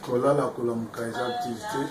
kolala kolamuka eza activité.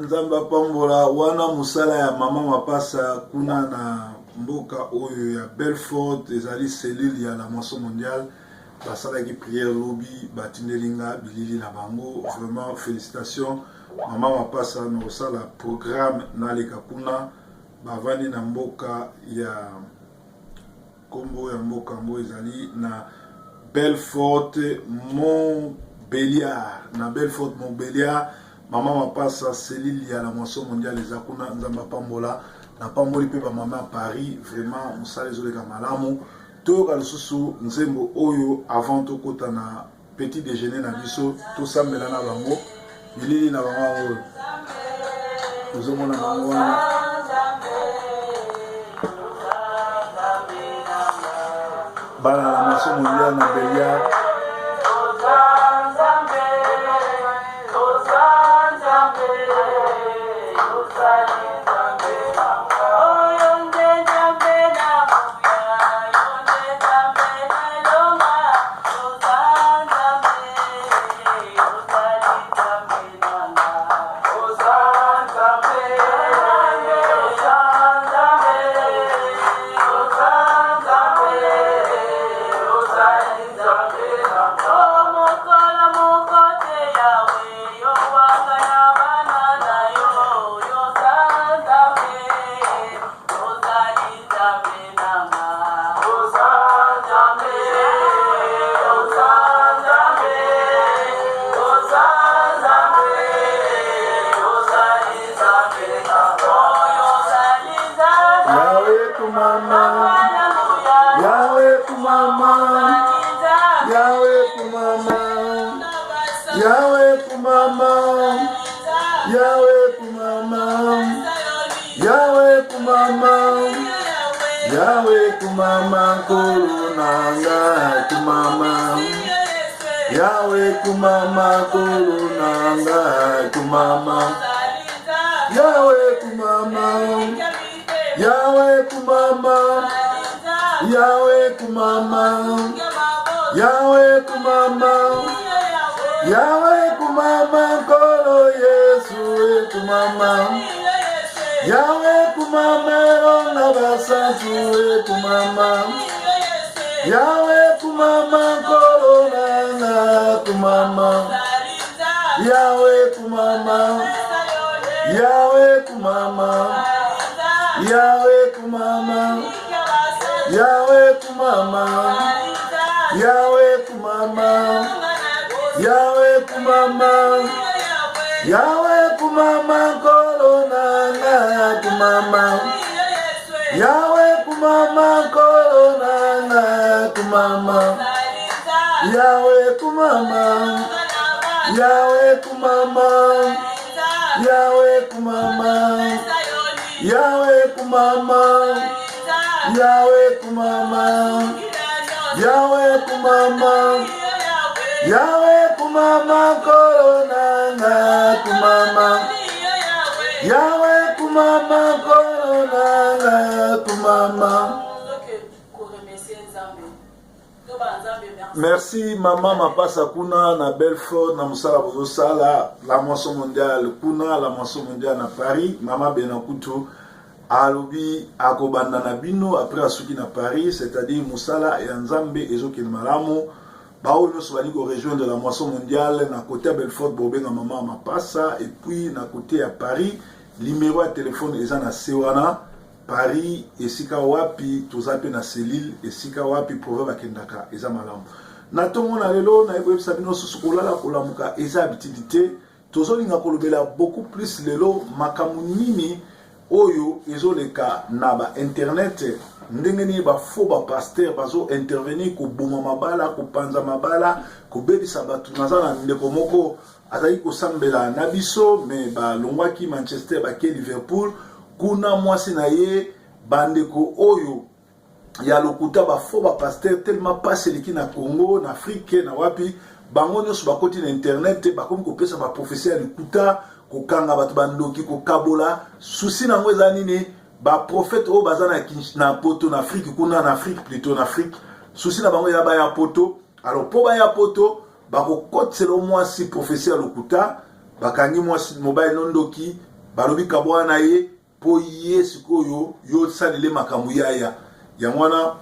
Nzambe apambola wana musala ya mama mapasa kuna na mboka oyo ya Belfort ezali cellule ya la moisson mondiale basalaki prière lobby batindelinga bilili na bango. Vraiment félicitations mama mapasa na osala programme na leka kuna bavandi na mboka ya kombo ya mboka mbo ezali na Belfort Montbéliard na Belfort Montbéliard. Mama mapasa cellule ya la moisson mondiale ezakuna nzamba pambola na pamboli pe ba mama à Paris. Vraiment musala ezoleka malamu toyoka lisusu nzembo oyo avant tokota na petit déjeuner na biso tosambela na bango bilili na bango oyo tozomona bango wana bana la moisson mondiale na Béliard. Yahweh kumama kulunanga kumama Yahweh kumama kulunanga kumama Yahweh kumama Yahweh kumama Yahweh kumama Yahweh kumama Yahweh kumama kolo Yesu kumama Yahweh kumama ronga basantu kumama Yahweh kumama korona kumama Yahweh kumama Yahweh kumama Yahweh kumama Yahweh kumama Yahweh kumama Yahweh kumama Yahweh kumama korona kumama Yahweh kumama korona kumama Yahweh kumama Yahweh kumama Yahweh kumama Yahweh kumama Yahweh kumama Yahweh kumama Yahweh kumama korona kumama Yahweh kumama korona kumama Merci maman mapasa kuna na Belfort na musala bozo sala la moisson mondiale kuna la moisson mondiale na Paris maman Benakutu alobi akobanda na bino après asuki na Paris, c'est-à-dire musala ya nzambe ezoki malamu bao nyonso bali ko rejoindre la moisson mondiale na côté à Belfort bobenga maman mapasa et puis na côté à Paris numéro de téléphone eza na sewana Paris esika wapi tozape na selile esika wapi proverbe akendaka eza malamu na tongo na lelo na ebo sabino susukolala kolamuka eza habitude tozolinga kolobela beaucoup plus lelo makamunini oyo ezoleka na ba internet ndenge ni ba faux ba pasteur bazo intervenir ko boma mabala ko panza mabala ko bebisa batu nazana ndeko moko azali ko sambela na biso me ba longwaki Manchester ba ke Liverpool kuna mwasi na ye bandeko oyo ya lokuta ba faux ba pasteur tellement passé liki na Congo na Afrique na wapi bango nyonso bakoti na internet bakomi kopesa ba professeur lokuta kokanga batu bandoki kokabola souci nango eza nini ba prophète o bazana na poto na Afrique kuna na Afrique plutôt na Afrique souci na bango ya ba ya poto alors po ba ya poto bakokotela mwasi professeur lokuta bakangi mwasi mobile nondoki balobi kabwa na ye po yesu koyo yo salile makambu yaya ya mwana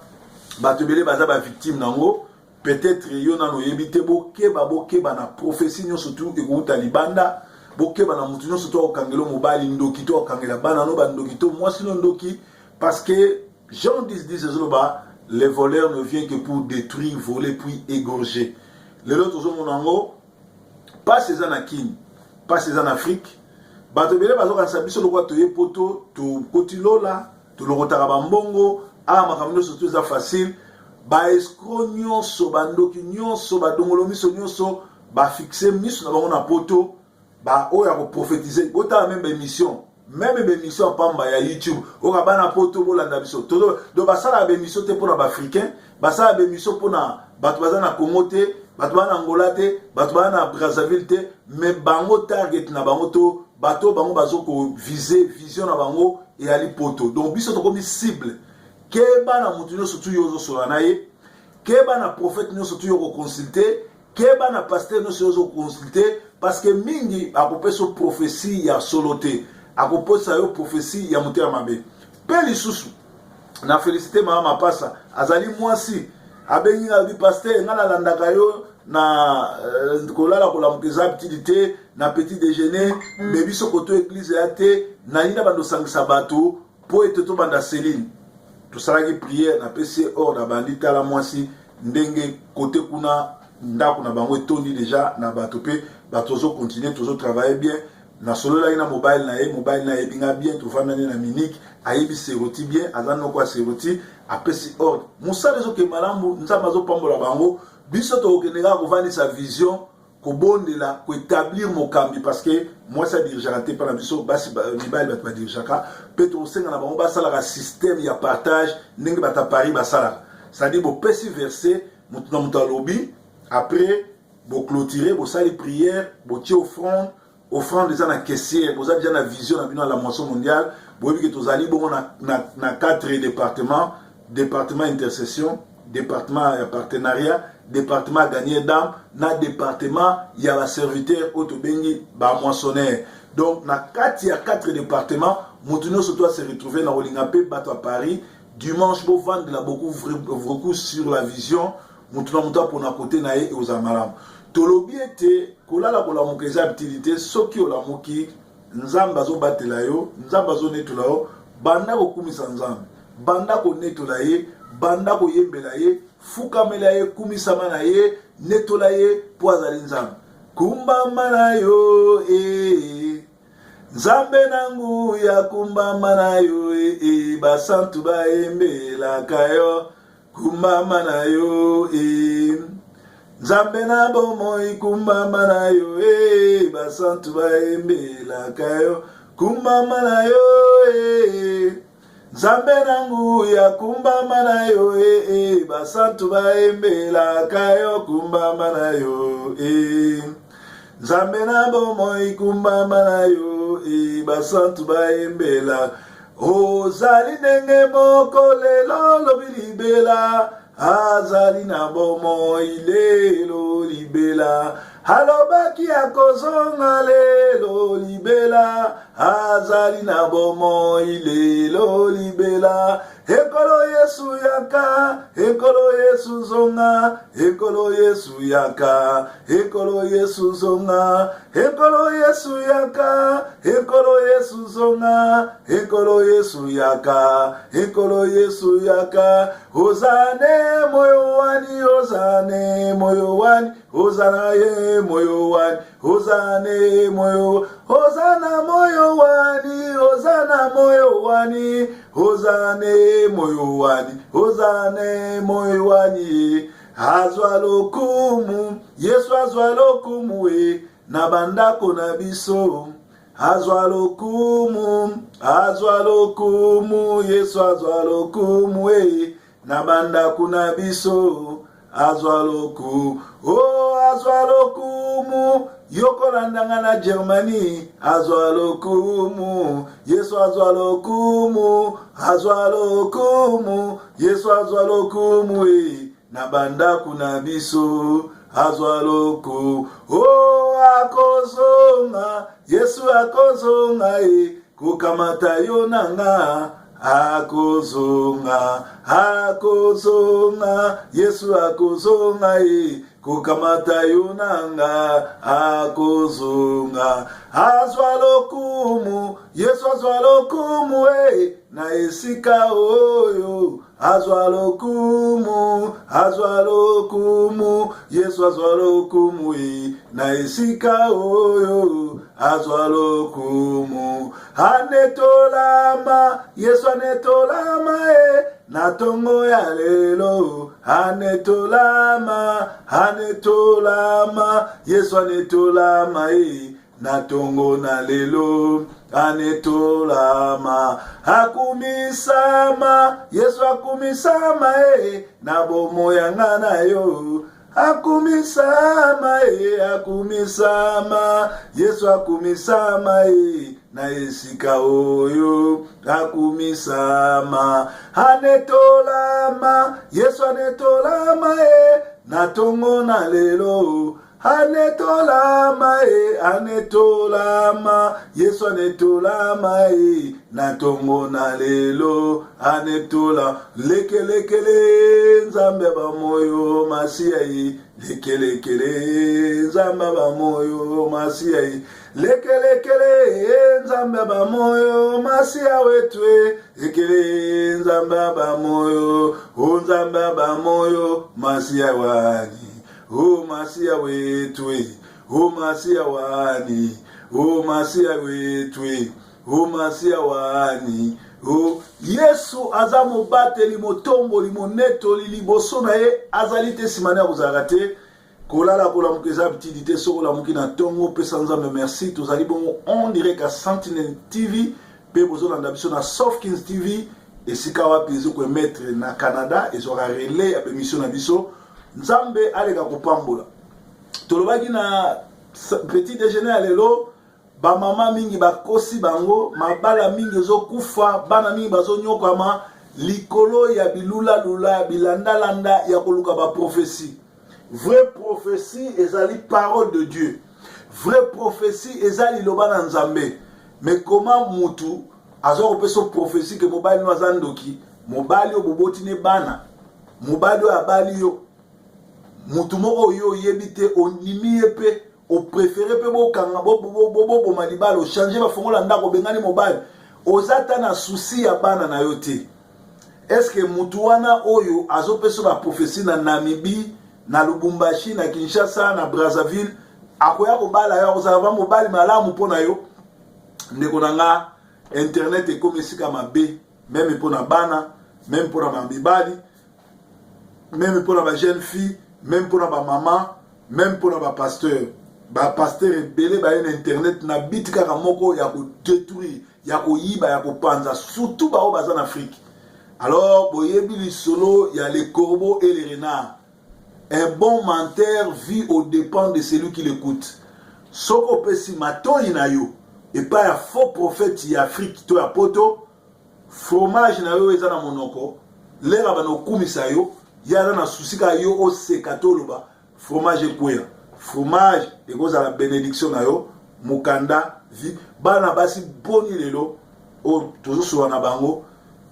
batobele baza ba victime nango peut-être yo nano yebite bokeba na prophétie nyonso tu ekuta libanda bokeba na mutu nyonso to okangelo mobali ndoki to okangela bana no bandoki to mwasi no ndoki parce que Jean 10 ezoloba les voleurs ne viennent que pour détruire, voler puis égorger. Les autres zomonango pas ces en Kini, pas ces en Afrique. Bato bele bazo kan sabiso lokwa to yepoto to kotilola to lokotaka bambongo a makamino surtout za facile ba escroc nyonso bandoki nyonso badongolo miso nyonso ba fixer miso na bango na poto ba oya ko prophétiser bota même émission pamba ya YouTube oka bana poto bolanda biso todo do basala ba émission te pona ba africain basala ba émission pona bato bazana Congo te bato bana Angola te bato bana Brazzaville te mais bango target na bango to bato bango bazoko viser vision na bango et ali poto donc biso to comme cible ke bana mutu nyonso tu yozo solana ye ke bana prophète nyonso tu yoko consulter ke bana pasteur nyonso yozo consulter parce que mingi akopeso prophétie ya solote akoposa yo prophétie ya mutema mabe pe lisusu na félicité mama mapasa azali mwasi abengi abi pasteur ngala landaka yo na kolala kolamukeza petite na petit déjeuner bebi sokoto église ya te na ina bando sangisa bato po ete to banda Céline to salaki prière na PC or na bandita la mwasi ndenge côté kuna ndako na bango etondi déjà na bato pe bato zo continuer toujours travailler bien na solo la ina mobile na ye binga bien to fanda na Munich ayebi seroti bien azano kwa seroti apesi ordre musale zo ke malambu nzamba zo pambola bango biso to okenega ko vandi sa vision ko bondela ko établir mokambi parce que moi ça dirigeant te par biso basi mibali bat dirigeaka petro senga na bango basala ka système ya partage ndenge bata Paris basala ça dit bo pesi verser mutu na mutu alobi après bo clôturer bo sali prière bo ti offrande déjà na caissière bo za déjà na vision na bino la moisson mondiale bo bi que tozali bongo na 4 département intercession département ya partenariat département gagner d'âme na département ya ba serviteur otobengi ba moissonneur donc na 4 départements mutuno surtout se retrouver na Olinga pe bato à Paris dimanche bo vendre la beaucoup sur la vision mutuno muta pour na côté na e aux amaram tolobi ete kolala kolamukeza utilité soki olamuki nzamba zo batela yo nzamba zo netula yo banda ko kumisa nzamba banda ko netula ye banda ko yembela ye fukamela ye kumisama na ye netola ye po azali nzambe kumbama na yo nzambe nangu ya kumbama na yo basantu bayembelaka yo kumbama na yo nzambe na bomoi kumbama na yo basantu bayembelaka yo kumbama na yo nzambe nangu ya kumbama na yo basantu bayembelaka yo kumbama na yo nzambe na bomoi kumbama na yo basantu bayembela ozali ndenge moko lelo lobi libela azali na bomoi lelo libela alobaki akozonga lelo libela azali na bomoi lelo libela ekolo Yesu yaka ekolo Yesu zonga ekolo Yesu yaka ekolo Yesu zonga ekolo Yesu yaka ekolo Yesu zonga ekolo Yesu yaka ekolo Yesu yaka hozane moyo wani hozane moyo wani hozana ye moyo wani hozane moyo hozana moyo wani hozana moyo wani hozane moyo wani hozane moyo wani azwa lokumu Yesu azwa lokumu we na bandako na biso azwa lokumu Yesu azwa lokumu we na bandako na biso azwa lokumu azwa lokumu yokolandanga na Germany azwa lokumu Yesu azwa lokumu Yesu azwa lokumu na bandako na biso azwa lokumu akozonga Yesu akozonga kukamata yo nanga akozonga Yesu akozonga kukamata yo nanga akozonga azwa lokumu Yesu azwa lokumu na esika oyo azwa lokumu Yesu azwa lokumu na esika oyo azwa lokumu anetolama Yesu anetolama na tongo ya lelo anetolama Yesu anetolama na tongo na lelo anetolama akumisama Yesu akumisama na bomo yanga na yo akumisama Yesu akumisama na esika oyo akumisama anetolama Yesu anetolama na tongo na lelo anetolama Yesu anetolama na tongo na lelo anetola lekelekele nzambe ba moyo masia lekelekele nzambe ba moyo masia lekelekele nzambe ba moyo masia wetwe lekele nzambe ba moyo nzambe ba moyo masia wani masia wetwe masia wani masia wetwe masia wani Yesu aza mobateli motomboli monetoli liboso na ye azali te simane ya kozalaka te kolala kolamuka eza bitidi te soko olamuki na ntongo pesa nzambe merci tozali bongo on direct à Sentinelle TV mpe bozolanda biso na Sofkins TV esika wapi ezokoemetre na Canada ezwaka relais ya bemission na biso nzambe aleka kopambola tolobaki na petit déjeuner ya lelo ba mama mingi bakosi bango mabala mingi ezokufa bana mingi bazonyokama likolo ya bilula lula bilanda ya koluka ba prophétie vraie prophétie ezali parole de Dieu vraie prophétie ezali loba na nzambe mais comment mutu azokopesa prophétie ke mobali no azandoki mobali oboboti ne bana mobali abali yo mutu moko yo yebite onimi epe o préféré pe bo kanga bo malibala o changer ba fongola ndako bengani mobile ozata na souci ya bana na yo te est-ce que mutu wana oyo azopesa ba prophétie na Namibie na Lubumbashi na Kinshasa na Brazzaville akoya ko bala yo ozava mobile malamu pona yo ndeko nanga internet ekomesika mabe même pona bana même pona mabibali même pona ba jeune fille même pona ba maman même pona ba pasteur ebele baye na internet na biti kaka moko ya ko détruire ya ko yiba ya ko panza surtout bao baza en Afrique. Alors boyebi lisolo ya les corbeaux et les renards. Un bon menteur vit aux dépens de celui qui l'écoute. Soko pesi matoi na yo et pas un faux prophète ya Afrique to ya poto fromage na yo eza na monoko lera bano kumisa yo yala na souci ka yo o sekatoloba fromage kwea fromage ekoza la bénédiction na yo mukanda vi bana basi boni lelo o tozo so na bango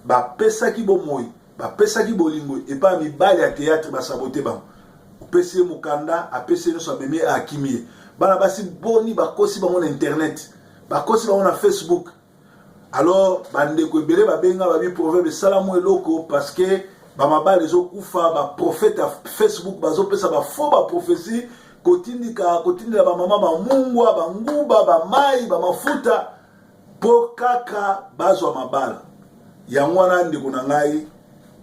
ba pesa ki bomoi ba pesa ki bolingo et pas mi bali ya théâtre ba saboter bango opesi mukanda apesi no so meme akimie bana basi boni ba kosi bango na internet ba kosi bango na Facebook. Alors bandeko ebele babenga babi proverbe salamu eloko parce que ba mabale zo kufa ba prophète à Facebook bazo pesa ba faux ba prophétie kotindika ba mama ba mungwa ba nguba ba mai ba mafuta po kaka bazwa mabala yango wana ndeko na ngai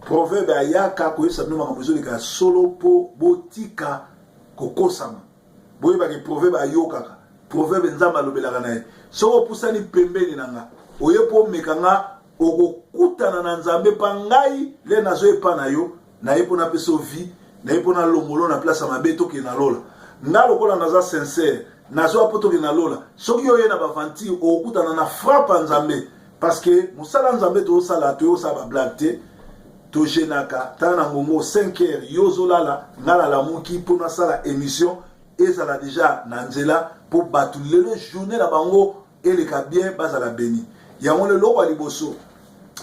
proverbe ayaka ko yesa no makambo ezoleka solo po botika kokosama boyeba ke proverbe ayokaka proverbe nzamba lobelaka naye soko pusani pembeni nanga oye po mekanga okokutana na nzambe pa ngai le nazo epa na yo na yepo na peso vie na yepo na longolo na place mabe toki na lola nga lokola naza sincère nazo apoto ki na lola soki oye na bavanti okutana na frappe nzambe parce que musala nzambe to sala to sa ba blague to jenaka tana ngongo 5h yozolala ngala la muki pour na sala émission ezala déjà na nzela pour batu lelo journée na bango eleka bien bazala béni yango lelo kwa liboso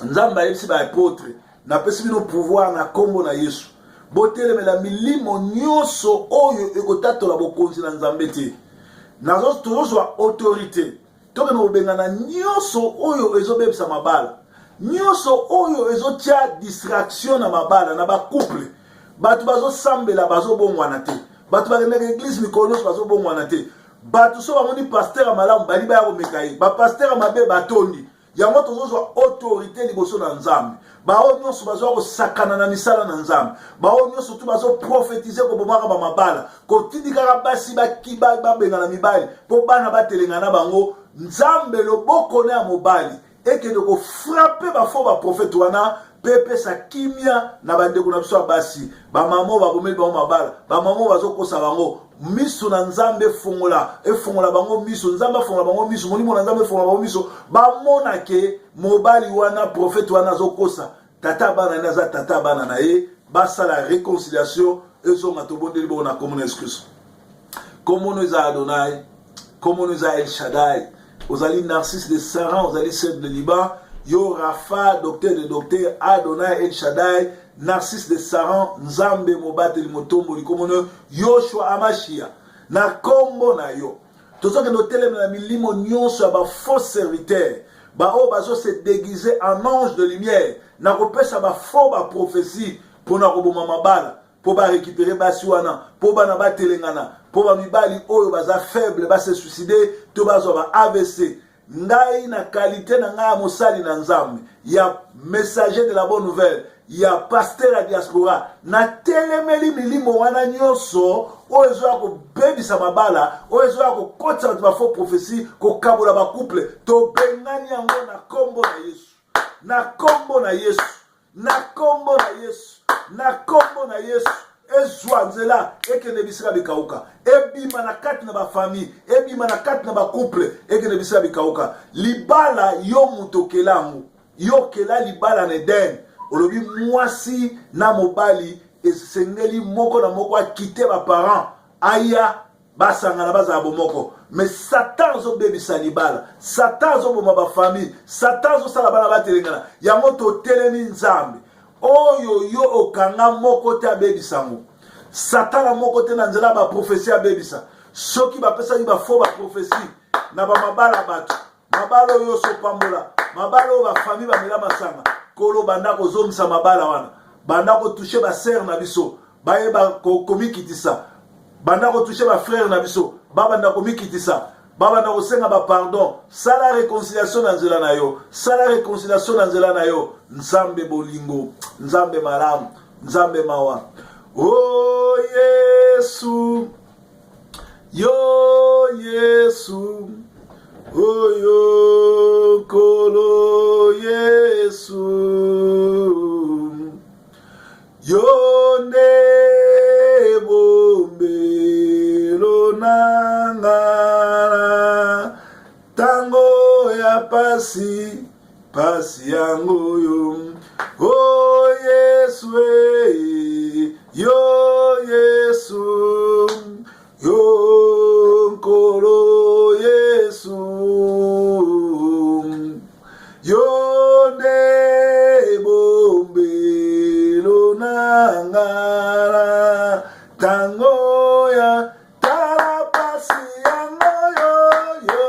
nzamba yebisi ba apôtre na pesi bino pouvoir na kombo na Yesu botelemela milimo nyonso oyo ekotatola bokonzi na nzambe te nazo tozozwa autorité toke no bengana nyonso oyo ezobebisa mabala nyonso oyo ezotia distraction na mabala na ba couple batu bazosambela bazobongwana te batu bakendeka église mikolo bazobongwana te batu so bamoni pasteur amalamu bali baya komeka ba pasteur amabe batondi yango tozozwa autorité liboso na nzambe bao nyonso bazwa kosakana na misala na nzambe bao nyonso tu bazo prophétiser ko bomaka ba mabala kotindika basi bakiba babengana mibali po bana batelengana bango nzambe loboko na mobali ekende ko frapper ba faux ba prophète wana pepe sa kimia na bandeko na biso basi ba mamo ba bomeli ba mabala ba mamo bazokosa bango miso na nzambe efongola bango miso nzambe fongola bango miso molimo na nzambe fongola bango miso ba mona ke mobali wana prophète wana zokosa tata bana naza tata bana na ye basa la réconciliation ezonga to bondeli bo na komona excuse komono za Adonai komono za El Shaddai ozali Narcisse de Saran ozali Seb de Liban yo Rafa docteur de docteur Adonai El Shaddai Narcisse de Saran nzambe mobateli motombo likomono Yoshua Amashia na kombo na yo tozoke no telema na milimo nyonso ya ba faux serviteur ba o bazo se déguiser en ange de lumière na kopesa ba faux ba prophétie pour na koboma mabala pour ba récupérer basi wana pour bana batelengana pour ba mibali oyo baza faible ba se suicider to bazo ba AVC ngai na qualité na nga mosali na nzambe ya messager de la bonne nouvelle ya pasteur à diaspora na telemeli milimo wana nyonso oyo ko bebisa mabala oyo ko kotsa ba faux prophétie ko kabola ba couple to bengani yango na kombo na Yesu na kombo na Yesu na kombo na Yesu na kombo na Yesu ezwa nzela ekende bisika bikauka ebima na kati na ba famille ebima na kati na ba couple ekende bisika bikauka libala yo mutokelangu yo kela libala na Eden olobi mwasi na mobali esengeli moko na moko akite ba parents aya basangana baza bomoko mais Satan zo bebisa libala Satan zo boma ba famille Satan zo sala bana batelengana yango to telemi nzambe oyo yo okanga moko te abebisango Satan moko te na nzela ba prophétie abebisa soki ba pesa ba faux ba prophétie na ba mabala bato mabalo yo so pambola mabalo ba famille ba mila masanga kolo banda ko zomisa mabala wana banda ko toucher ba sœur na biso ba yeba ko komikitisa banda ko toucher ba frère na biso ba banda komikitisa baba na kosenga ba pardon sala réconciliation na nzela na yo sala réconciliation na nzela na yo nzambe bolingo nzambe malamu nzambe mawa oh Yesu yo Yesu oh yo kolo Yesu yo bombelo nanga tango ya pasi yango yo oh Yesu yo Yesu, yo nkolo Yesu, yo nde bombelo nangara tango ya tarapasi yango yo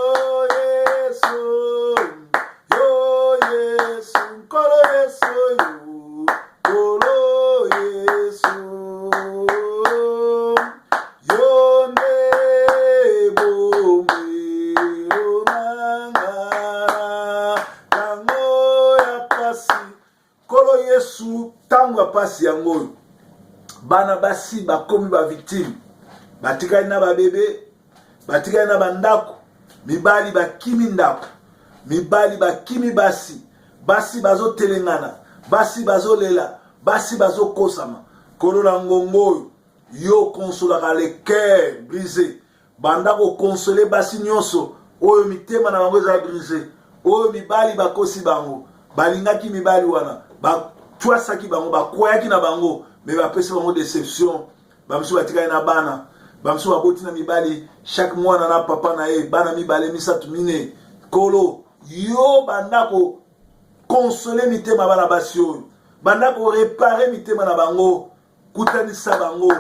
Yesu, yo Yesu nkolo Yesu, yo nkolo Yesu, yo nde bombelo nangara tango ya pasi nkolo Yesu tango ya pasi yango bana basi bakomi ba victime batikali na babebe batikali na bandako mibali bakimi ndako mibali bakimi basi basi bazotelengana basi bazolela basi bazokosama kolola ngongo yo consolaka le cœur brisé bandako consoler basi nyonso oyo mitema na bango eza brisé oyo mibali bakosi bango balingaki mibali wana batwasaki bango bakweyaki na bango mais bapesi bango déception bamisu batikali na bana bamisu baboti na mibali chaque mwana na papa na ye bana mibale misatu mine kolo yo bandako consoler mitema bana basi oyo bandako réparer mitema na bango kutanisa bango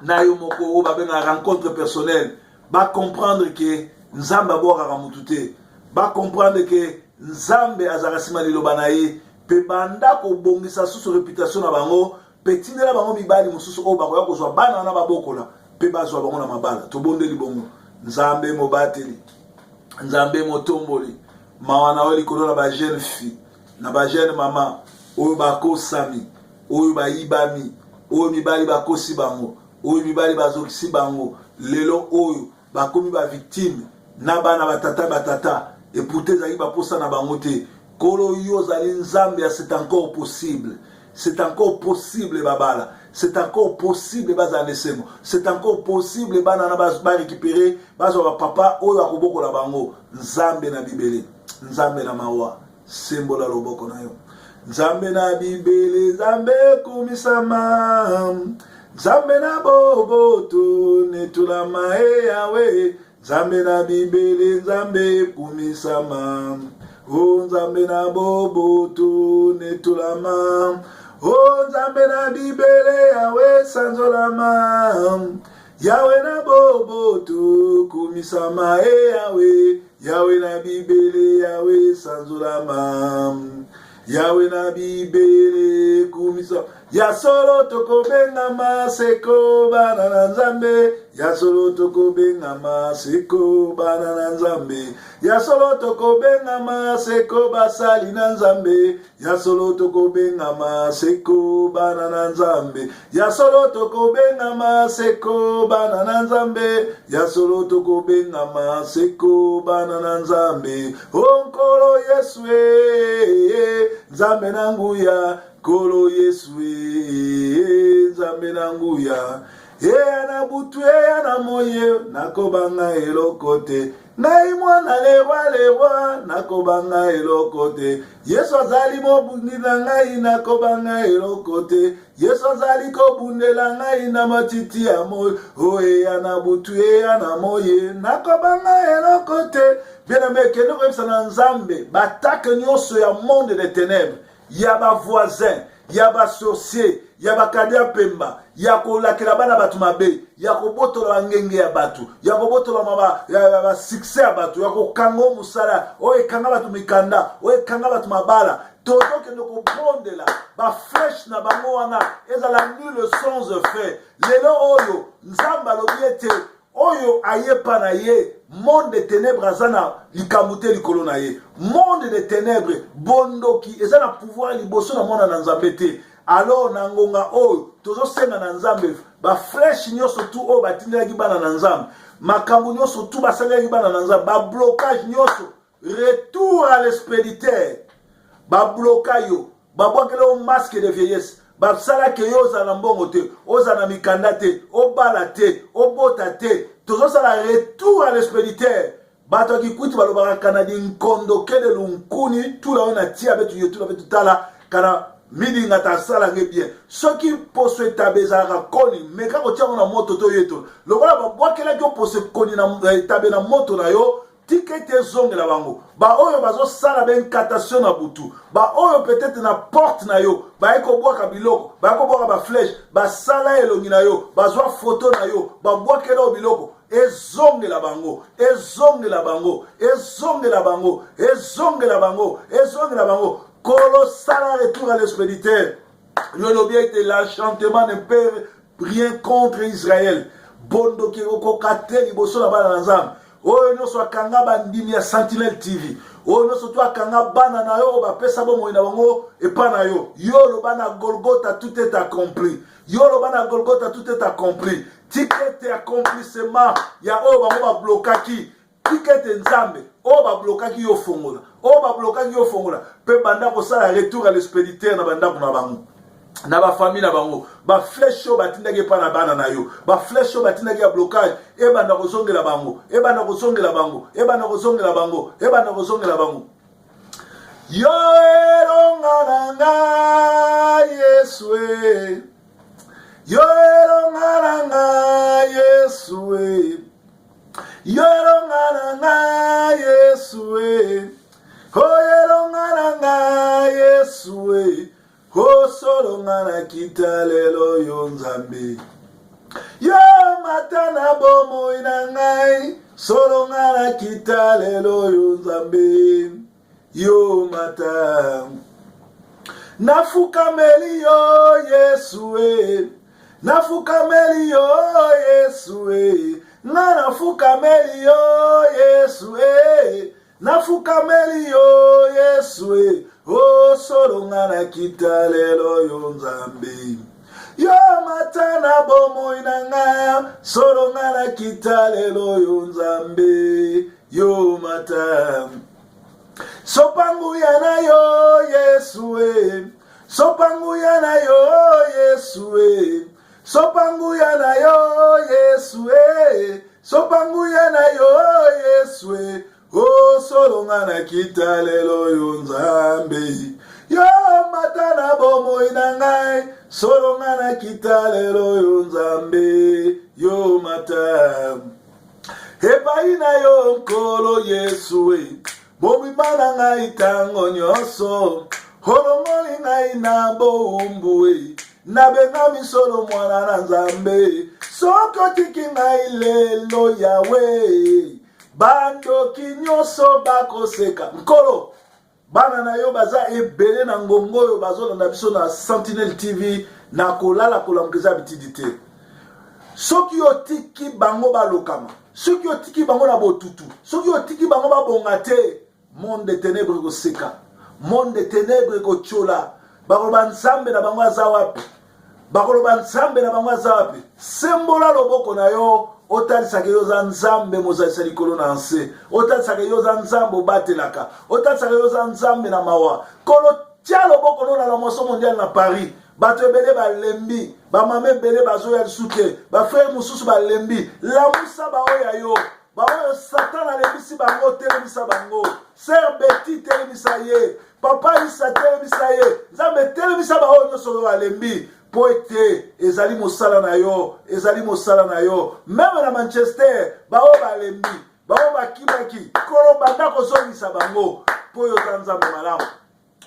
na yo moko oyo babengaka rencontre personnelle bacomprendre ke nzambe abwakaka mutu te bacomprendre ke nzambe azalaka nsima liloba na ye mpe banda kobongisa susu réputation na bango mpe tindela bango mibali mosusu oyo bakoya kozwa bana wana babokola mpe bazwa bango na mabala tobondeli bongo nzambe mobateli nzambe motomboli mawa na oyo likolo na bajeune fille na bajeune mama oyo bakosami oyo bayibami oyo mibali bakosi bango oyo mibali bazokisi bango lelo oyo bakomi bavictime na bana batata epute ezali baposa na bango te kolo yo zali nzambe c'est encore possible babala c'est encore possible bazala lesengo c'est encore possible bana na récupérer bazwa papa oyo akobokola bango nzambe na bibele nzambe na mawa sembola loboko na yo nzambe na bibele nzambe kumisama nzambe na boboto netulama yawe nzambe na bibele nzambe kumisama o nzambe na boboto netulama o nzambe na bibele yawe sanzolama yawe na boboto kumisama yawe yawe na bibele yawe sanzolama yawe na bibele kumisa ya solo tokobenga maseko bana na nzambe ya solo tokobenga maseko bana na nzambe ya solo tokobenga maseko basali na nzambe ya solo tokobenga maseko bana na nzambe ya solo tokobenga maseko bana na nzambe ya solo tokobenga maseko bana na nzambe onkolo Yesu nzambe na nguya kolo Yesu nzambe na nguya na butu na moye nakobanga eloko te ngai mwana lewa nakobanga eloko te Yesu azali mobundi na ngai nakobanga eloko te Yesu azali kobundela ngai na matiti ya moyo oye na butu na moye nakobanga eloko te bien-aimé kende koyebisa na nzambe batake nyonso ya monde des ténèbres ya bavoisin ya basorcier ya bakadi ya pemba ya kolakela bana bato mabe ya kobotola bangenge ya bato ya kobotola ba succès ya bato ya kokanga musala oyo ekanga bato mikanda oyo ekanga bato mabala tozokende kobondela baflèche na bango wana ezala nul sans effet lelo oyo nzambe alobi ete oyo ayepa na ye monde de ténèbres azana likamute likolo na ye monde de ténèbres bondoki ezana pouvoir liboso na mwana na nzambe te alors na ngonga oyo tozosenga na nzambe baflèche nyonso tu oyo batindelaki bana na nzambe makambo nyonso tu basalelaki bana na nzambe bablocage nyonso retour à l'expéditeur babloka yo babwakela o masque de vieillesse basalaki yo ozala na mbongo te ozala na mikanda te obala te obota te tozosala retour à l'expéditeur bato akikuti balobaka kana di nkondo kele lunkuni tula oyo na tia betu yo tula betu tala kana midi ngata sala nge bien soki poso etabeza ka koni meka ko tia na moto to yeto lokola ba bwakela ko poso koni na tabe na moto na yo tikete zonge la bango ba oyo bazo sala ben incantation na butu ba oyo peut-être na porte na yo ba eko bwaka biloko ba eko bwaka ba flèche ba sala elongi na yo bazwa photo na yo ba bwakela biloko ezonge la bango ezonge la bango ezonge la bango ezonge la bango ezonge la bango colossal retour à l'expéditeur. Le bien était l'enchantement ne peut rien contre Israël. Bondo ki okokate liboso na bana nzambe. Oyo nyonso akanga bandimi ya Sentinel TV. Oyo nyonso to akanga bana na yo ba pesa bo moina bango epa na yo. Yo lo bana Golgotha tout est accompli. Yo lo bana Golgotha tout est accompli. Ticket accomplissement ya oyo bango ba blokaki. Ticket nzambe o ba blokaki yo fongola o ba blokaki yo fongola pe banda ko sala retour à l'expéditeur na banda ko na bango na ba famille na bango ba flèche ba tindaki pa na bana na yo ba flèche ba tindaki ya blocage e banda ko songela bango e banda ko songela bango e banda ko songela bango e banda ko songela bango yo eronga nanga Yesue yo eronga nanga Yesue Yoronga Yesue, ho yoronga Yesue, ho solonga kitalelo yonzambe. Yo matana bomo inangai, solonga kitalelo yonzambe. Yo mata. Nafukameli yo Yesue, nafukameli yo Yesue. Nafukameli yo Yesue, nafukameli yo Yesue, o solonga na kitalelo yo nzambe. Yo matana bomo inanga, solonga na kitalelo yo nzambe, yo mata. Sopangu yana yo Yesue, sopangu yana yo Yesue. Sopangu yana yo Yesue, sopangu yana yo Yesue, o solonga na kitalelo yo nzambe. Yo matana bomo inangai, solonga na kitalelo yo nzambe, yo mata. Epai na yo nkolo Yesue, bomi mana ngai tango nyoso, holomoli ngai na boumbuwe. Nabenga misolo mwana na nzambe soko tiki ngai lelo yawe bando kinyoso bakoseka nkolo bana na yo baza ebele na ngongo yo bazolanda biso na Sentinel TV na kolala kolamkiza bitidite soki otiki bango balokama soki otiki bango na botutu soki otiki bango babonga te monde de ténèbres koseka monde de ténèbres kochola bakoloba nzambe na bango aza wapi bakoloba nzambe na bango aza wapi sembola loboko na yo otalisaka yo za nzambe mozalisa likolo na nse otalisaka yo za nzambe obatelaka otalisaka yo za nzambe na mawa kolo tia loboko no na moso mondial na Paris bato ebele balembi bamama ebele bazoya lisuke bafrere mosusu balembi lamusa baoya yo baoyo Satan alembisi bango telemisa bango Sœur Betty telemisa ye Papa Isa telemisa ye nzambe telemisa baoyo nyonso oyo balembi po ete ezali mosala na yo ezali mosala na yo meme na Manchester bao balembi bao bakimaki kolo banda kozongisa bango po oyo za nzambe malamu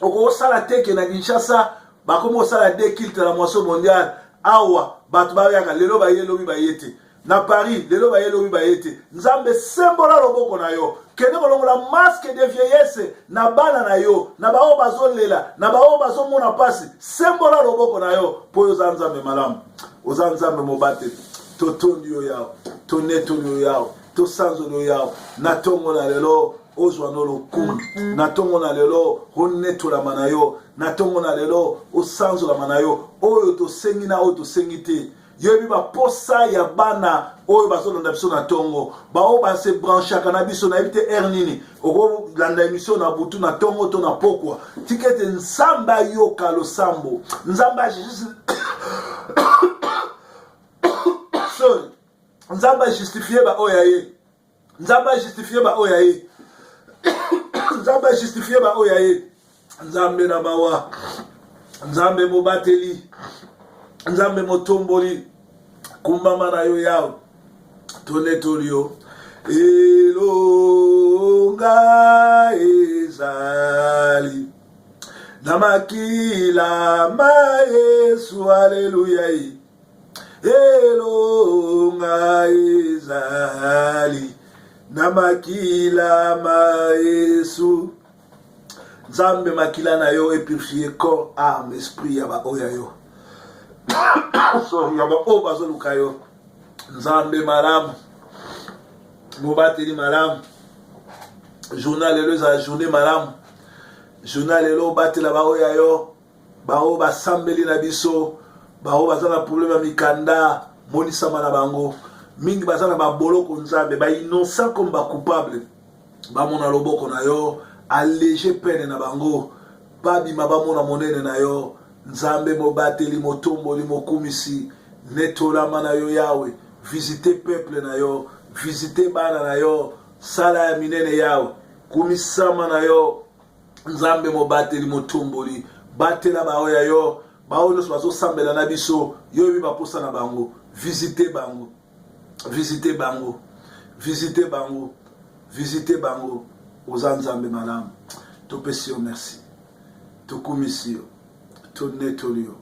okosala teke na Kinshasa bakomo osala dekilte na moisson mondial awa bato bayaka lelo bayelobi bayete na Paris lelo bayelobi bayete nzambe sembola loboko na yo kende kolongola masque de vieillesse na bana na yo na bao bazolela na bao bazomona pasi sembola loboko na yo po yo za nzambe malamu oza nzambe mobate totondi yo yao tonetoli yo yao tosanzoli yo yao na tongo na lelo ozwa no lokumu na tongo na lelo honetolama na yo na tongo na lelo osanzolama na yo oyo tosengi na oyo tosengi te yebi baposa ya bana oyo bazolanda biso na tongo bao base branchaka na biso na yebi te air nini okolanda émission na butu na tongo to na pokwa tikete nzambe ayoka losambo nzambe sorry nzambe ajustifie baoyo ye nzambe ajustifie baoyo ye nzambe ajustifie baoyo ye nzambe na mawa Nzambe mobateli, Nzambe motomboli, kumbama na yo yawe, tonetolio, elonga ezali, namakila ma Yesu, haleluya, elonga ezali, namakila ma Yesu. Nzambe makila na yo et purifier corps, âme, esprit yaba oya yo. Sorry, yaba o bazoluka yo. Nzambe malamu, mobateli malamu. Journal lelo za journée malamu. Journal lelo batela ba oya yo. Ba o basambeli na biso. Ba o bazana problème ya mikanda, monisama na bango. Mingi bazana ba boloko nzambe, ba innocent comme ba coupable. Ba mona loboko na yo. Alléger peine na bango, babi mabamona monene na yo. Nzambe mobateli motomboli mokumisi, netolama na yo yawe, visiter peuple na yo, visiter bana na yo, sala ya minene yawe, kumisama na yo. Nzambe mobateli motomboli, batela baoya yo, baoyo so bazo sambela na biso, yo bi baposa na bango, visiter bango, visiter bango, visiter bango, visiter bango. Oza Nzambe malamu, topesi yo merci, tokumisi yo, tonetoli yo,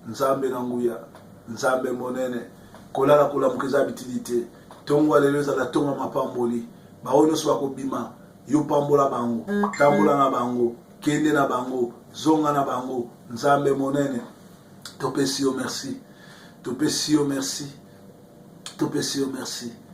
Nzambe na nguya, Nzambe monene, kolala kolamukiza bitilite, tongwa lelo ezala tonga mapamboli, bao nyonso bakobima, yo pambola bango, tambola na bango, kende na bango, zonga na bango, Nzambe monene, topesi yo merci, topesi yo merci, topesi yo merci,